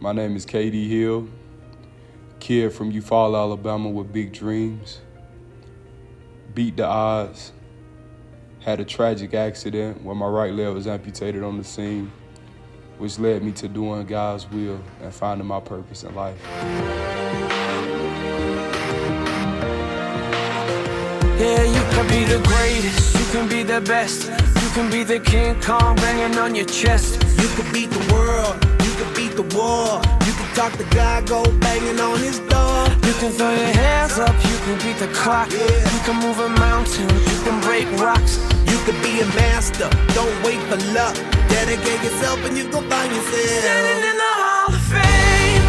My name is KD Hill, kid from Eufaula, Alabama with big dreams. Beat the odds, had a tragic accident where my right leg was amputated on the scene, which led me to doing God's will and finding my purpose in life. Yeah, you can be the greatest, you can be the best, you can be the King Kong banging on your chest. You can beat the world, you can beat the war, you can talk to God, go banging on his door. You can throw your hands up, you can beat the clock, you can move a mountain, you can break rocks. You can be a master, don't wait for luck. Dedicate yourself and you gon' find yourself Standing in the Hall of Fame,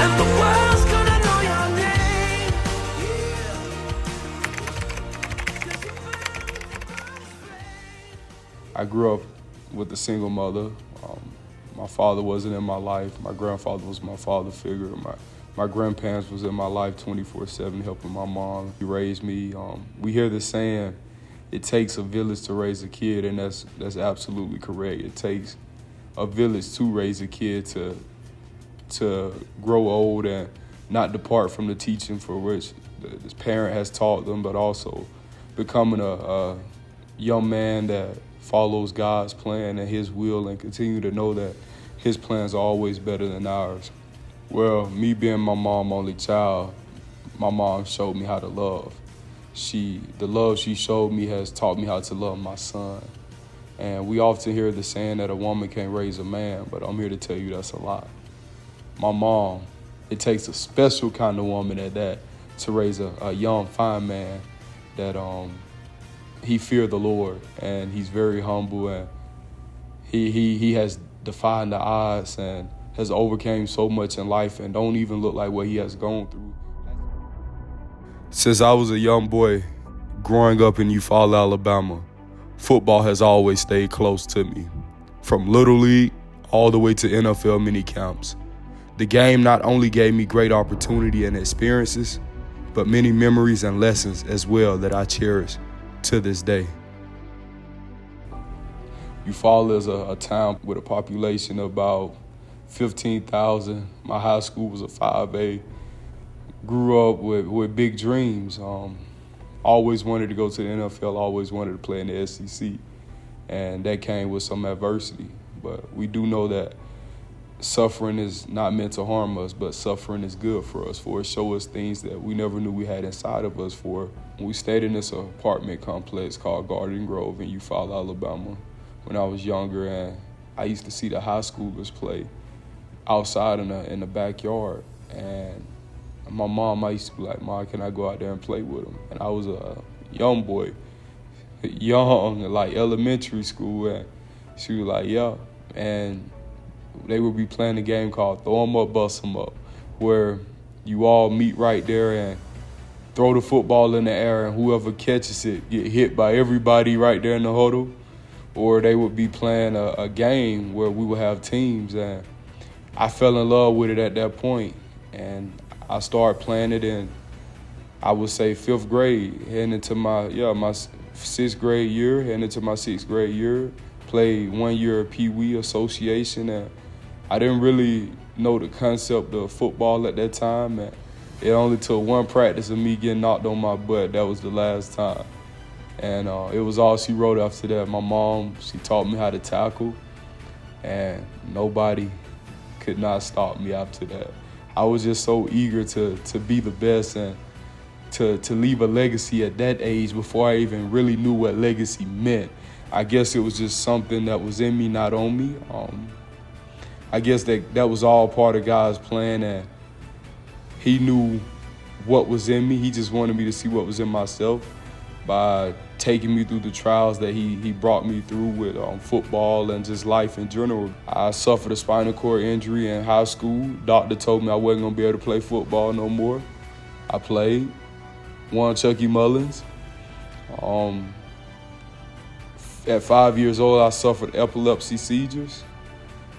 and the world's gonna know your name. I grew up with a single mother. My father wasn't in my life. My grandfather was my father figure. My grandparents was in my life 24/7 helping my mom. He raised me. We hear the saying, it takes a village to raise a kid, and that's absolutely correct. It takes a village to raise a kid to grow old and not depart from the teaching for which this parent has taught them, but also becoming a young man that follows God's plan and his will and continue to know that his plans are always better than ours. Well, me being my mom's only child, my mom showed me how to love. The love she showed me has taught me how to love my son. And we often hear the saying that a woman can't raise a man, but I'm here to tell you that's a lie. My mom, it takes a special kind of woman at that to raise a young, fine man that he feared the Lord, and he's very humble, and he has defied the odds and has overcame so much in life and don't even look like what he has gone through. Since I was a young boy growing up in Eufaula, Alabama, football has always stayed close to me. From Little League all the way to NFL mini camps. The game not only gave me great opportunity and experiences, but many memories and lessons as well that I cherish to this day. Eufaula is a town with a population of about 15,000. My high school was a 5A. Grew up with big dreams. Always wanted to go to the NFL, always wanted to play in the SEC. And that came with some adversity. But we do know that suffering is not meant to harm us, but suffering is good for us, for it shows us things that we never knew we had inside of us. For we stayed in this apartment complex called Garden Grove in Eufaula, Alabama, when I was younger, and I used to see the high schoolers play outside in the backyard. And my mom, I used to be like, "Mom, can I go out there and play with them?" And I was a young boy, like elementary school, and she was like, "Yeah." And they would be playing a game called Throw 'em Up, Bust 'em Up, where you all meet right there and throw the football in the air, and whoever catches it get hit by everybody right there in the huddle. Or they would be playing a game where we would have teams, and I fell in love with it at that point. And I started playing it in, I would say, 5th grade, heading into my 6th grade year, heading into my 6th grade year. Played 1 year of Pee Wee Association, and I didn't really know the concept of football at that time. And it only took one practice of me getting knocked on my butt. That was the last time. And it was all she wrote after that. My mom, she taught me how to tackle, and nobody could not stop me after that. I was just so eager to be the best and to leave a legacy at that age before I even really knew what legacy meant. I guess it was just something that was in me, not on me. I guess that was all part of God's plan, and he knew what was in me. He just wanted me to see what was in myself by taking me through the trials that he brought me through with football and just life in general. I suffered a spinal cord injury in high school. Doctor told me I wasn't gonna be able to play football no more. I played, won Chucky Mullins. At 5 years old, I suffered epilepsy seizures.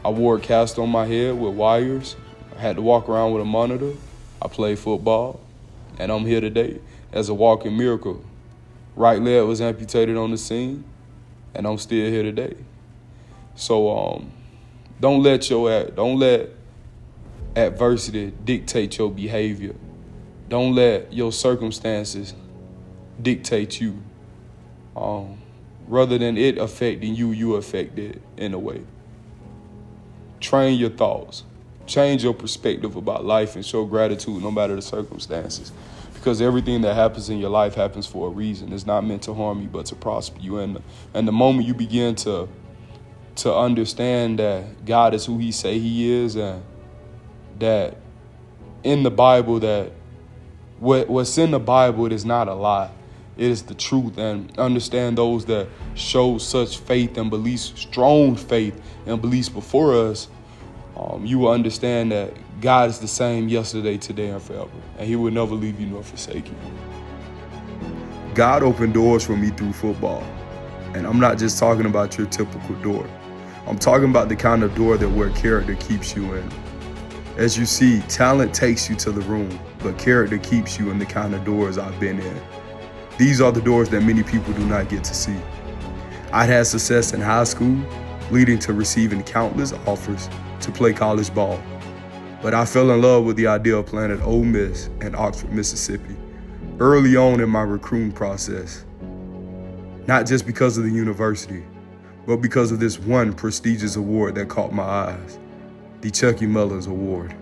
I wore a cast on my head with wires. I had to walk around with a monitor. I played football, and I'm here today as a walking miracle. Right leg was amputated on the scene, and I'm still here today. So Don't let adversity dictate your behavior. Don't let your circumstances dictate you. Rather than it affecting you, you affect it in a way. Train your thoughts. Change your perspective about life and show gratitude no matter the circumstances. Because everything that happens in your life happens for a reason. It's not meant to harm you, but to prosper you. And the moment you begin to understand that God is who he say he is, and that in the Bible, that what's in the Bible, it is not a lie. It is the truth. And understand those that show such faith and beliefs, strong faith and beliefs before us, you will understand that God is the same yesterday, today, and forever. And he will never leave you nor forsake you. God opened doors for me through football. And I'm not just talking about your typical door. I'm talking about the kind of door that where character keeps you in. As you see, talent takes you to the room, but character keeps you in the kind of doors I've been in. These are the doors that many people do not get to see. I'd had success in high school, leading to receiving countless offers to play college ball. But I fell in love with the idea of playing at Ole Miss and Oxford, Mississippi, early on in my recruiting process. Not just because of the university, but because of this one prestigious award that caught my eyes, the Chucky Mullins Award.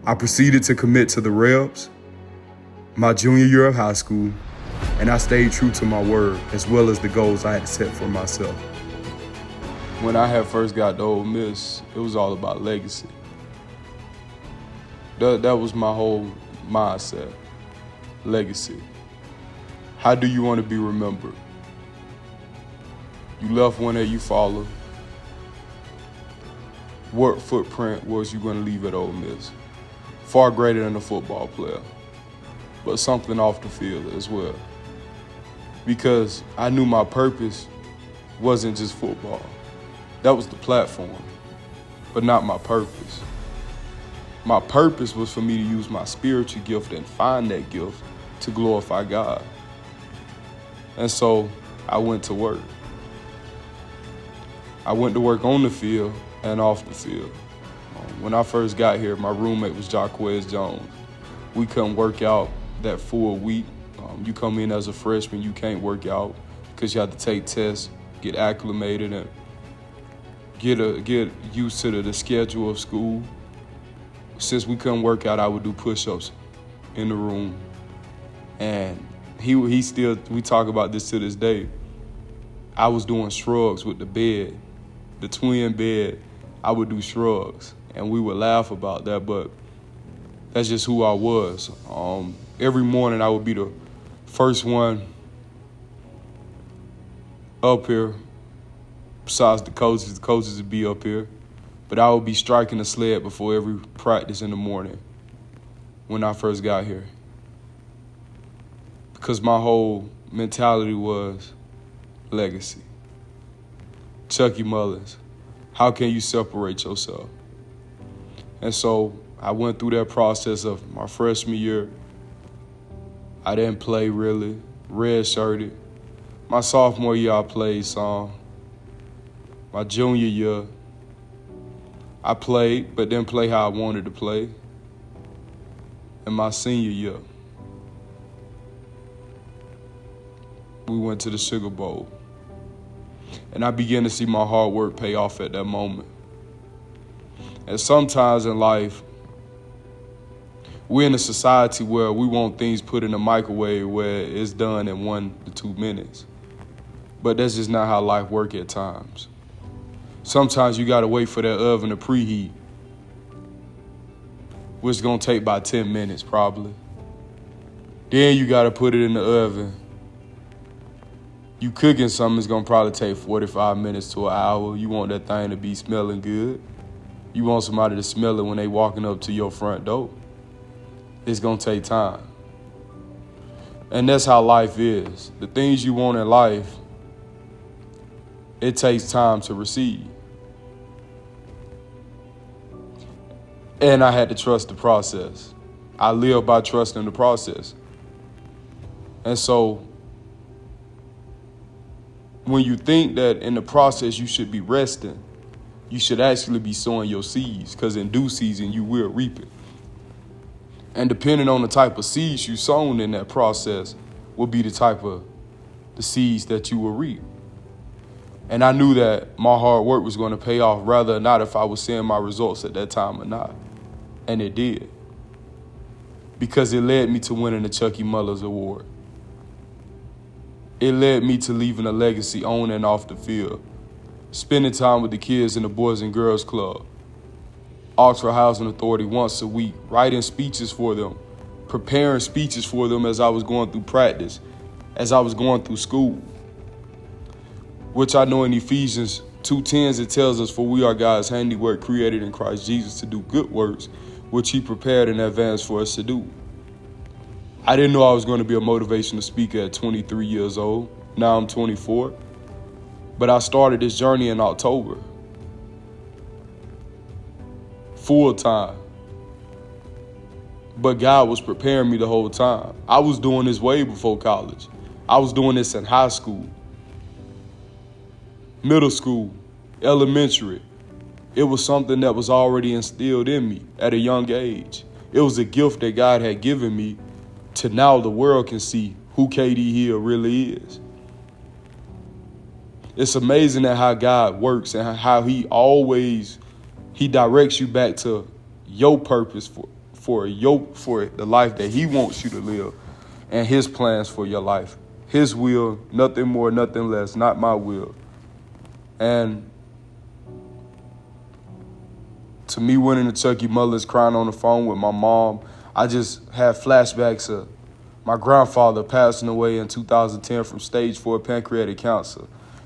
I proceeded to commit to the Rebs my junior year of high school, and I stayed true to my word as well as the goals I had set for myself. When I had first got to Ole Miss, it was all about legacy. That was my whole mindset, legacy. How do you want to be remembered? You left one at Eufaula. What footprint was you going to leave at Ole Miss? Far greater than a football player, but something off the field as well. Because I knew my purpose wasn't just football. That was the platform, but not my purpose. My purpose was for me to use my spiritual gift and find that gift to glorify God. And so I went to work. I went to work on the field and off the field. When I first got here, my roommate was Jacquez Jones. We couldn't work out that full week. You come in as a freshman, you can't work out because you have to take tests, get acclimated, and get used to the schedule of school. Since we couldn't work out, I would do push-ups in the room. And he still, we talk about this to this day. I was doing shrugs with the bed, the twin bed. I would do shrugs, and we would laugh about that, but that's just who I was. Every morning I would be the first one up here, besides the coaches would be up here, but I would be striking a sled before every practice in the morning when I first got here. Because my whole mentality was legacy. Chucky Mullins, how can you separate yourself? And so I went through that process of my freshman year. I didn't play really, red-shirted. My sophomore year, I played some. My junior year, I played, but didn't play how I wanted to play. And my senior year, we went to the Sugar Bowl. And I began to see my hard work pay off at that moment. And sometimes in life, we're in a society where we want things put in a microwave where it's done in 1 to 2 minutes. But that's just not how life works at times. Sometimes you gotta wait for that oven to preheat, which is gonna take about 10 minutes probably. Then you gotta put it in the oven. You cooking something, it's gonna probably take 45 minutes to an hour. You want that thing to be smelling good. You want somebody to smell it when they walking up to your front door. It's gonna take time. And that's how life is. The things you want in life, it takes time to receive. And I had to trust the process. I live by trusting the process. And so when you think that in the process you should be resting, you should actually be sowing your seeds, because in due season you will reap it. And depending on the type of seeds you sown in that process will be the type of the seeds that you will reap. And I knew that my hard work was going to pay off, whether or not if I was seeing my results at that time or not. And it did. Because it led me to winning the Chucky Mullers Award. It led me to leaving a legacy on and off the field, spending time with the kids in the Boys and Girls Club, Oxford Housing Authority once a week, writing speeches for them, preparing speeches for them as I was going through practice, as I was going through school. Which I know in Ephesians 2:10 it tells us, for we are God's handiwork created in Christ Jesus to do good works, which he prepared in advance for us to do. I didn't know I was going to be a motivational speaker at 23 years old. Now I'm 24. But I started this journey in October. Full time. But God was preparing me the whole time. I was doing this way before college. I was doing this in high school, middle school, elementary. It was something that was already instilled in me at a young age. It was a gift that God had given me to now the world can see who KD Hill really is. It's amazing at how God works and how he directs you back to your purpose for the life that he wants you to live and his plans for your life. His will, nothing more, nothing less, not my will. And to me winning the Chucky Mullers, crying on the phone with my mom, I just had flashbacks of my grandfather passing away in 2010 from stage 4 pancreatic cancer.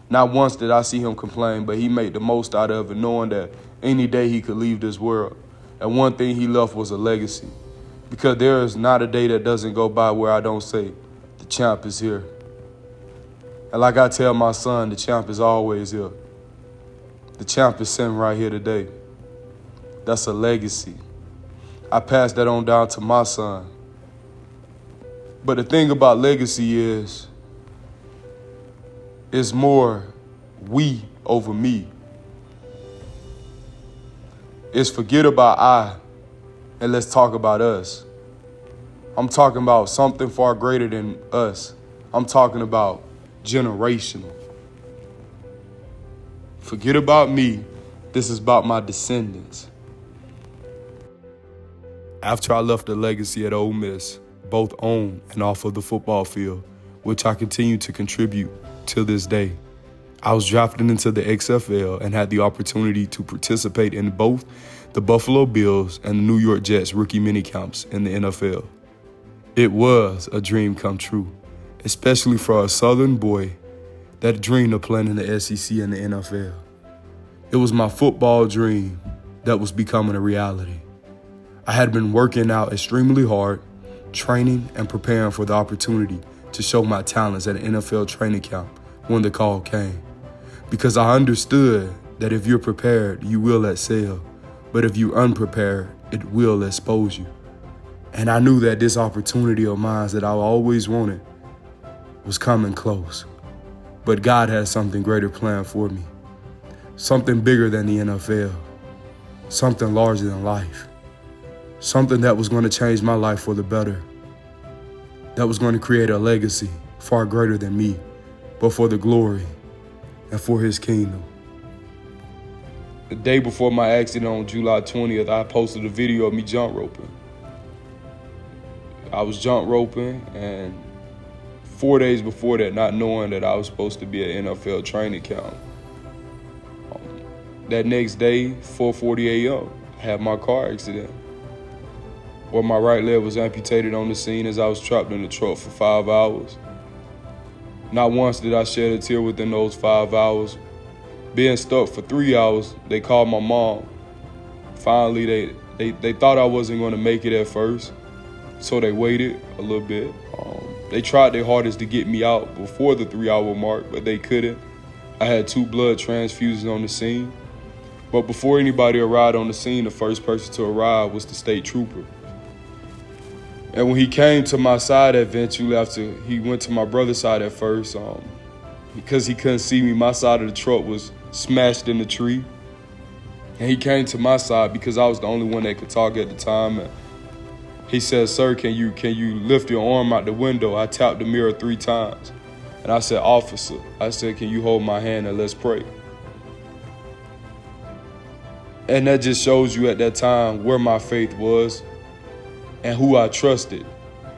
Not once did I see him complain, but he made the most out of it, knowing that any day he could leave this world. And one thing he left was a legacy. Because there is not a day that doesn't go by where I don't say, the champ is here. And like I tell my son, the champ is always here. The champ is sitting right here today. That's a legacy. I passed that on down to my son. But the thing about legacy is, it's more we over me. It's forget about I and let's talk about us. I'm talking about something far greater than us. I'm talking about generational. Forget about me. This is about my descendants. After I left a legacy at Ole Miss, both on and off of the football field, which I continue to contribute till this day, I was drafted into the XFL and had the opportunity to participate in both the Buffalo Bills and the New York Jets rookie minicamps in the NFL. It was a dream come true, especially for a Southern boy that dreamed of playing in the SEC and the NFL. It was my football dream that was becoming a reality. I had been working out extremely hard, training and preparing for the opportunity to show my talents at an NFL training camp when the call came. Because I understood that if you're prepared, you will excel. But if you're unprepared, it will expose you. And I knew that this opportunity of mine that I always wanted was coming close. But God had something greater planned for me. Something bigger than the NFL. Something larger than life. Something that was going to change my life for the better. That was going to create a legacy far greater than me, but for the glory and for his kingdom. The day before my accident on July 20th, I posted a video of me jump roping. I was jump roping, and 4 days before that, not knowing that I was supposed to be at NFL training camp. That next day, 4:40 a.m., I had my car accident, where my right leg was amputated on the scene as I was trapped in the truck for 5 hours. Not once did I shed a tear within those 5 hours. Being stuck for 3 hours, they called my mom. Finally, they thought I wasn't going to make it at first, so they waited a little bit. They tried their hardest to get me out before the 3-hour mark, but they couldn't. I had 2 blood transfusions on the scene. But before anybody arrived on the scene, the first person to arrive was the state trooper. And when he came to my side eventually, after he went to my brother's side at first, because he couldn't see me, my side of the truck was smashed in the tree. And he came to my side because I was the only one that could talk at the time. And he said, "Sir, can you lift your arm out the window?" I tapped the mirror 3 times. And I said, "Officer," I said, "can you hold my hand and let's pray?" And that just shows you at that time where my faith was and who I trusted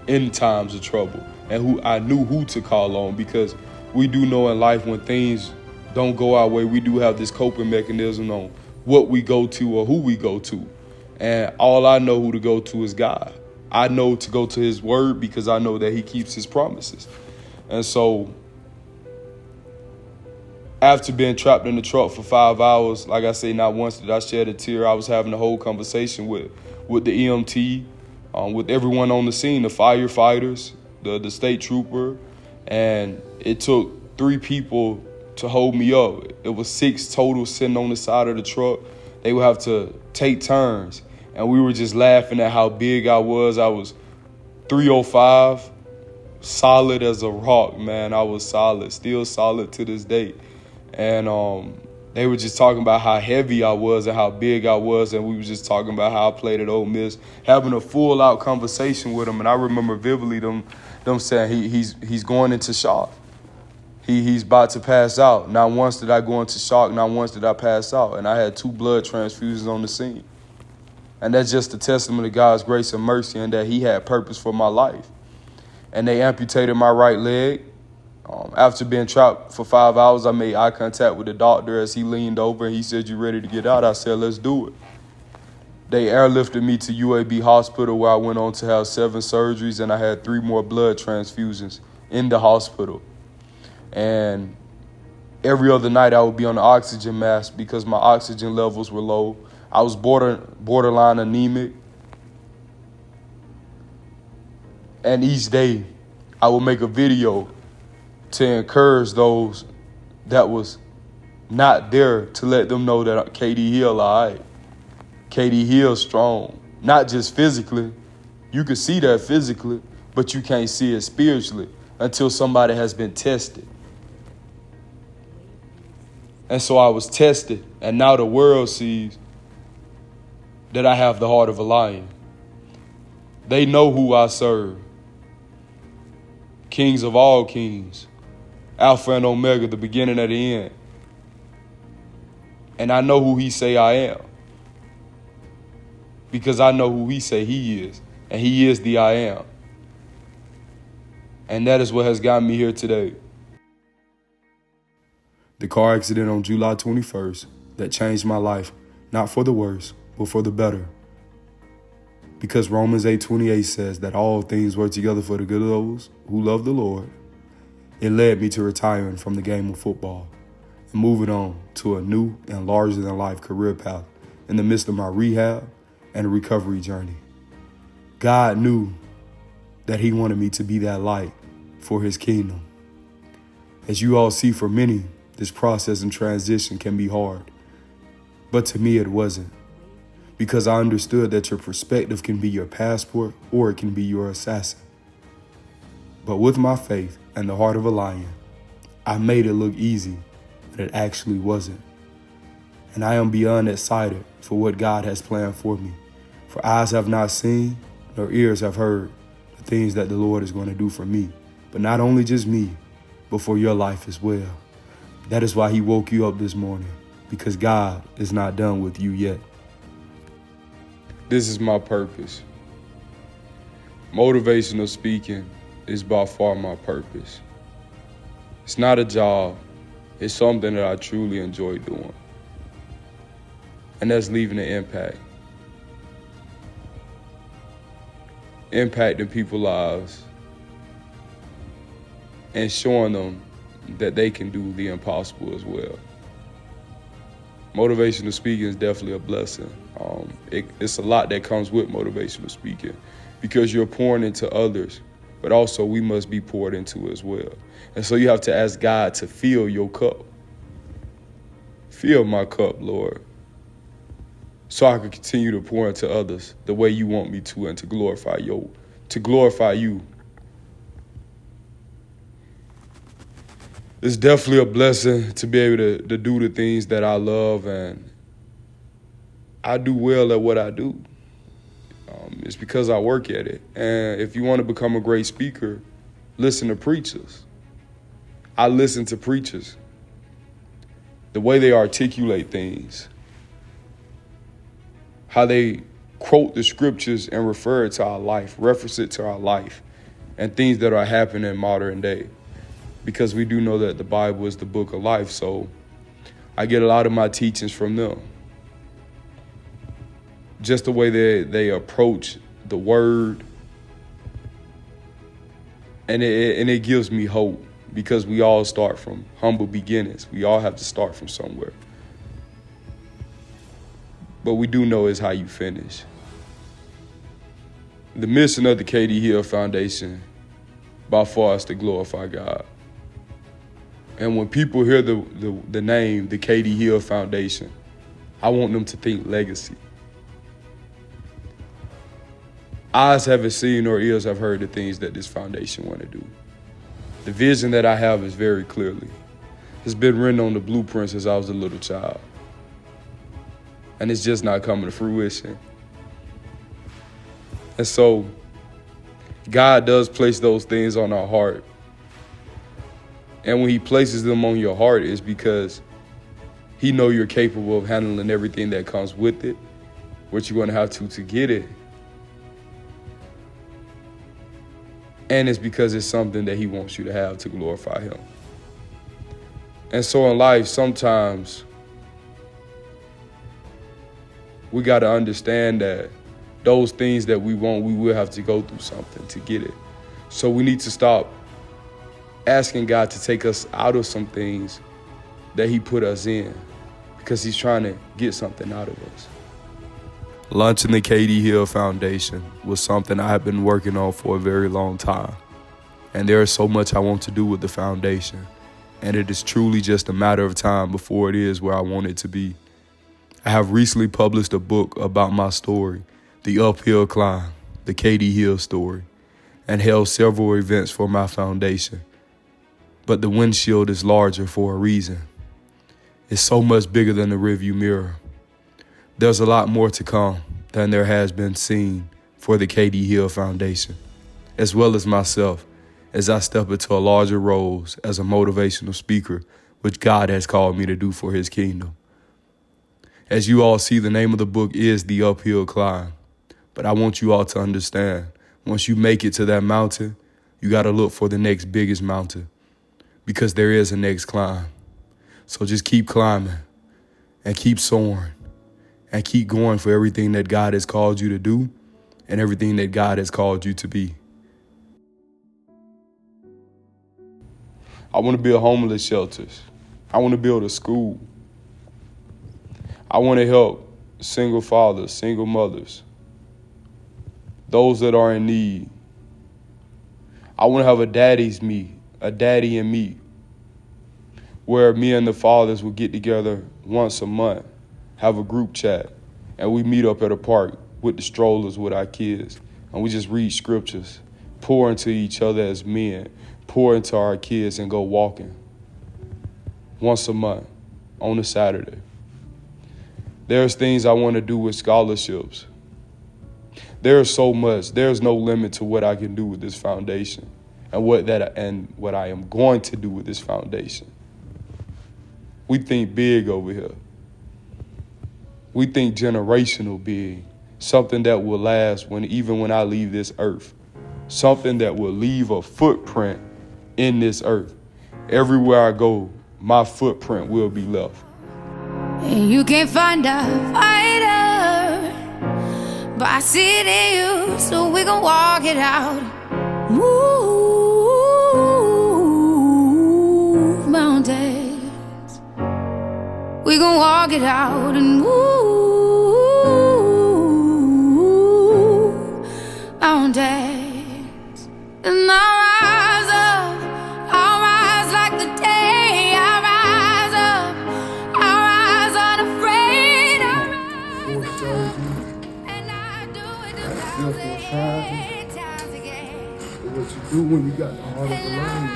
in times of trouble and who I knew who to call on, because we do know in life when things don't go our way, we do have this coping mechanism on what we go to or who we go to. And all I know who to go to is God. I know to go to his word because I know that he keeps his promises. And so after being trapped in the truck for 5 hours, like I say, not once did I shed a tear. I was having a whole conversation with the EMT, with everyone on the scene, the firefighters, the state trooper, and it took 3 people to hold me up. It was 6 total sitting on the side of the truck. They would have to take turns, and we were just laughing at how big I was. I was 305, solid as a rock, man. I was solid, still solid to this day. And they were just talking about how heavy I was and how big I was, and we were just talking about how I played at Ole Miss, having a full-out conversation with them. And I remember vividly them saying he's going into shock. He's about to pass out. Not once did I go into shock. Not once did I pass out. And I had 2 blood transfusions on the scene. And that's just a testament to God's grace and mercy and that he had purpose for my life. And they amputated my right leg. After being trapped for 5 hours, I made eye contact with the doctor as he leaned over and he said, "You ready to get out?" I said, "Let's do it." They airlifted me to UAB hospital, where I went on to have 7 surgeries, and I had 3 more blood transfusions in the hospital. And every other night I would be on the oxygen mask because my oxygen levels were low. I was borderline anemic. And each day I would make a video to encourage those that was not there, to let them know that KD Hill all right. KD Hill strong. Not just physically. You can see that physically, but you can't see it spiritually until somebody has been tested. And so I was tested, and now the world sees that I have the heart of a lion. They know who I serve. Kings of all kings. Alpha and Omega, the beginning and the end. And I know who he say I am. Because I know who he say he is. And he is the I am. And that is what has gotten me here today. The car accident on July 21st that changed my life, not for the worse, but for the better. Because Romans 8:28 says that all things work together for the good of those who love the Lord. It led me to retiring from the game of football and moving on to a new and larger-than-life career path in the midst of my rehab and recovery journey. God knew that he wanted me to be that light for his kingdom. As you all see, for many, this process and transition can be hard. But to me, it wasn't. Because I understood that your perspective can be your passport or it can be your assassin. But with my faith and the heart of a lion, I made it look easy, but it actually wasn't. And I am beyond excited for what God has planned for me. For eyes have not seen, nor ears have heard the things that the Lord is going to do for me. But not only just me, but for your life as well. That is why he woke you up this morning, because God is not done with you yet. This is my purpose. Motivational speaking is by far my purpose. It's not a job. It's something that I truly enjoy doing. And that's leaving an impact. Impacting people's lives and showing them that they can do the impossible as well. Motivational speaking is definitely a blessing. It's a lot that comes with motivational speaking because you're pouring into others, but also we must be poured into as well. And so you have to ask God to fill your cup. Fill my cup, Lord, so I can continue to pour into others the way you want me to and to glorify you. It's definitely a blessing to be able to do the things that I love and I do well at what I do. It's because I work at it. And if you want to become a great speaker, listen to preachers. I listen to preachers. The way they articulate things, how they quote the scriptures and refer it to our life, reference it to our life, and things that are happening in modern day. Because we do know that the Bible is the book of life, so I get a lot of my teachings from them. Just the way they approach the word, and it gives me hope, because we all start from humble beginnings. We all have to start from somewhere. But we do know is how you finish. The mission of the K.D. Hill Foundation, by far, is to glorify God. And when people hear the name, the K.D. Hill Foundation, I want them to think legacy. Eyes haven't seen nor ears have heard the things that this foundation want to do. The vision that I have is very clearly. It's been written on the blueprint since I was a little child. And it's just not coming to fruition. And so, God does place those things on our heart. And when he places them on your heart, it's because he know you're capable of handling everything that comes with it, what you're going to have to get it. And it's because it's something that he wants you to have to glorify him. And so in life, sometimes we got to understand that those things that we want, we will have to go through something to get it. So we need to stop asking God to take us out of some things that he put us in, because he's trying to get something out of us. Launching the K.D. Hill Foundation was something I have been working on for a very long time. And there is so much I want to do with the foundation. And it is truly just a matter of time before it is where I want it to be. I have recently published a book about my story, The Uphill Climb, the K.D. Hill story, and held several events for my foundation. But the windshield is larger for a reason. It's so much bigger than the rearview mirror. There's a lot more to come than there has been seen for the K.D. Hill Foundation, as well as myself, as I step into a larger role as a motivational speaker, which God has called me to do for his kingdom. As you all see, the name of the book is The Uphill Climb. But I want you all to understand, once you make it to that mountain, you got to look for the next biggest mountain, because there is a next climb. So just keep climbing and keep soaring and keep going for everything that God has called you to do and everything that God has called you to be. I want to build homeless shelters. I want to build a school. I want to help single fathers, single mothers, those that are in need. I want to have a daddy's me, a daddy and me, where me and the fathers will get together once a month, have a group chat, and we meet up at a park with the strollers with our kids, and we just read scriptures, pour into each other as men, pour into our kids, and go walking once a month on a Saturday. There's things I want to do with scholarships. There's so much. There's no limit to what I can do with this foundation and what I am going to do with this foundation. We think big over here. We think generational big, something that will last even when I leave this earth, something that will leave a footprint in this earth. Everywhere I go, my footprint will be left. And you can't find a fighter, but I see it in you, so we gon' walk it out. Move mountains, we gon' walk it out and move mountains. And I'll rise up, I'll rise like the day. I'll rise up, I'll rise unafraid. I'll rise up, and I do it 1,000 times again. What you do when you got the heart of the lion,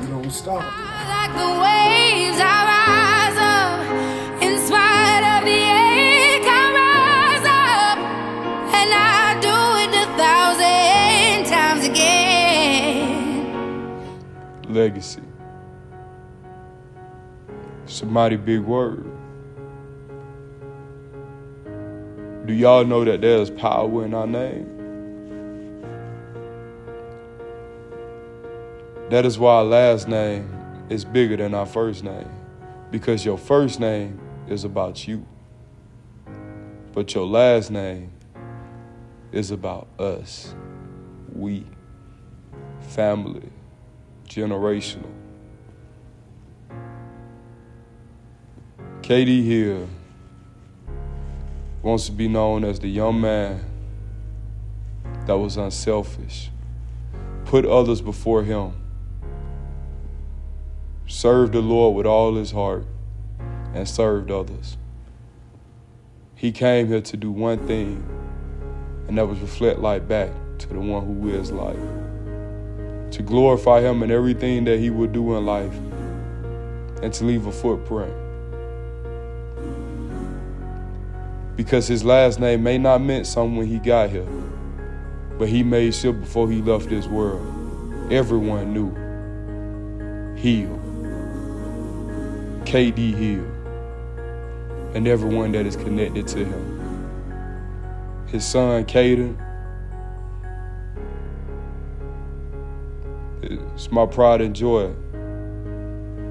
you don't stop. Like the waves, I rise up in spite of the legacy. It's a mighty big word. Do y'all know that there's power in our name? That is why our last name is bigger than our first name, because your first name is about you, but your last name is about us, we, family, generational. KD here wants to be known as the young man that was unselfish, put others before him, served the Lord with all his heart, and served others. He came here to do one thing, and that was reflect light back to the one who is light, to glorify him in everything that he would do in life, and to leave a footprint. Because his last name may not meant something when he got here, but he made sure before he left this world, everyone knew. Hill, KD Hill, and everyone that is connected to him. His son, Caden, it's my pride and joy.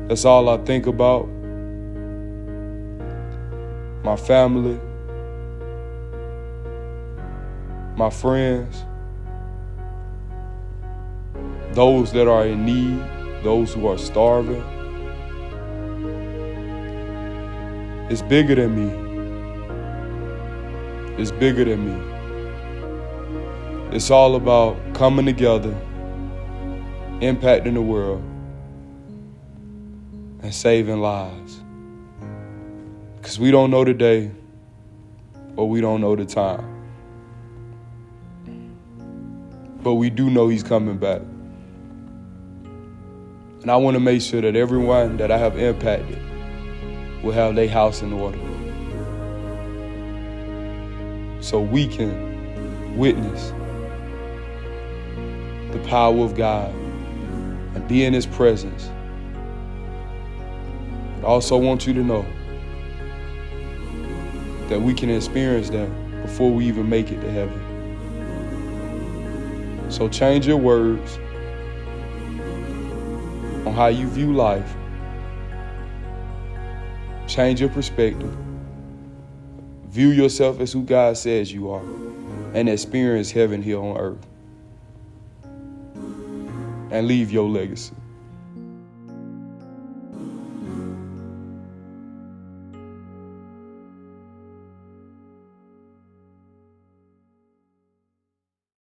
That's all I think about. My family, my friends, those that are in need, those who are starving. It's bigger than me. It's bigger than me. It's all about coming together, impacting the world, and saving lives. Because we don't know the day, or we don't know the time. But we do know he's coming back. And I want to make sure that everyone that I have impacted will have their house in order, so we can witness the power of God and be in his presence. But I also want you to know that we can experience that before we even make it to heaven. So change your words on how you view life. Change your perspective. View yourself as who God says you are, and experience heaven here on earth. And leave your legacy.